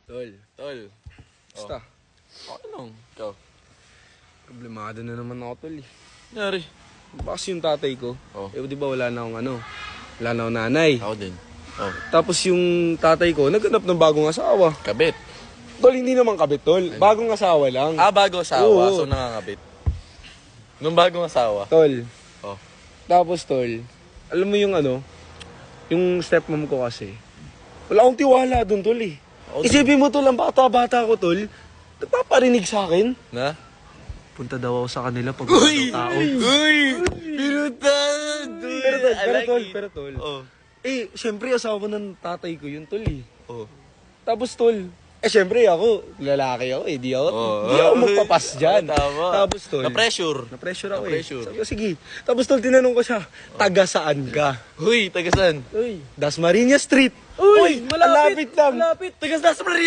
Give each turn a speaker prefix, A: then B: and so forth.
A: Tol,
B: Tol.
A: basta.
B: Okay lang. Ikaw.
A: Problemado na naman ako, tol.
B: Nangyari.
A: Kasi yung tatay ko,
B: Oh.
A: di ba wala na akong wala na akong nanay.
B: Ako din. Oh.
A: Tapos yung tatay ko, naghanap ng bagong asawa.
B: Kabit.
A: Tol, hindi naman kabit, tol. Bagong asawa lang.
B: Ah, bago asawa.
A: Oo.
B: So, nangangabit. Nung bagong asawa.
A: Tol.
B: Oh.
A: Tapos, tol, alam mo yung yung stepmom ko kasi, wala akong tiwala dun, tol eh.
B: Ako din.
A: Isipin mo, tol, ang bata-bata ko, tol, nagpaparinig sa akin.
B: Na?
A: Punta daw ako sa kanila pag wala daw tao.
B: Uy! Pinutan!
A: Pero tol.
B: Oh.
A: Eh, syempre, asawa ng tatay ko yun, tol eh.
B: Oh.
A: Tapos, tol, syempre ako, lalaki ako eh, di ako
B: Oh.
A: magpapas dyan.
B: Tama.
A: Tapos, tol,
B: Na-pressure.
A: na-pressure ako
B: Na-pressure.
A: eh. Sabi ko, sige. Tapos, tol, tinanong ko siya, taga saan ka?
B: Huy, tagasan.
A: Uy, Dasmariñas Street. Uy, malapit lang.
B: Malapit. Tagas na sa